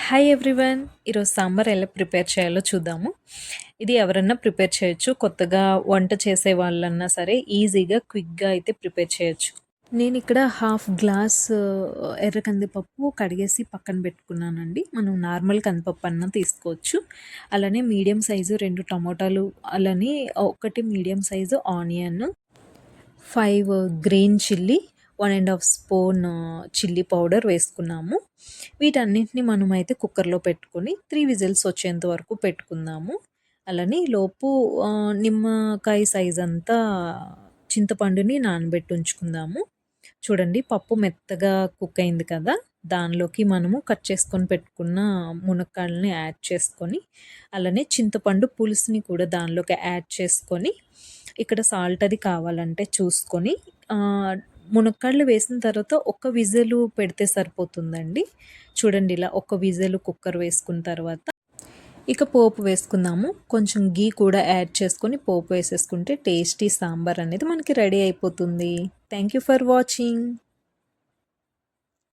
Hi everyone. ఈరోజు సాంబార్ ఎలా prepare చేయాలో చూద్దాము. ఇది ఎవరన్నా ప్రిపేర్ చేయొచ్చు. కొత్తగా వంట చేసే వాళ్ళన్నా సరే ఈజీగా, క్విక్‌గా అయితే ప్రిపేర్ చేయొచ్చు. నేనిక్కడ హాఫ్ గ్లాస్ ఎర్ర కందిపప్పు కడిగేసి పక్కన పెట్టుకున్నానండి. మనం నార్మల్ కందిపప్పు అన్నా తీసుకోవచ్చు. అలానే మీడియం సైజు 2 టమోటాలు, అలానే ఒకటి medium size onion, 5 green chilli, 1 ½ spoon chilli powder వేసుకున్నాము. వీటన్నిటిని మనమైతే కుక్కర్‌లో పెట్టుకొని 3 విజిల్స్ వచ్చేంత వరకు పెట్టుకుందాము. అలానే ఈలోపు నిమ్మకాయ సైజ్ అంతా చింతపండుని నానబెట్టి ఉంచుకుందాము. చూడండి, పప్పు మెత్తగా కుక్ అయింది కదా! దానిలోకి మనము కట్ చేసుకొని పెట్టుకున్న మునక్కాడలని యాడ్ చేసుకొని, అలానే చింతపండు పులుసుని కూడా దానిలోకి యాడ్ చేసుకొని, ఇక్కడ సాల్ట్ అది కావాలంటే చూసుకొని, మునక్కాడలు వేసిన తర్వాత ఒక్క విజిల్ పెడితే సరిపోతుందండి. చూడండి, ఇలా ఒక విజిల్ కుక్కర్ వేసుకున్న తర్వాత ఇక పోపు వేసుకుందాము. కొంచెం ఘీ కూడా యాడ్ చేసుకొని పోపు వేసేసుకుంటే టేస్టీ సాంబార్ అనేది మనకి రెడీ అయిపోతుంది. Thank you for watching.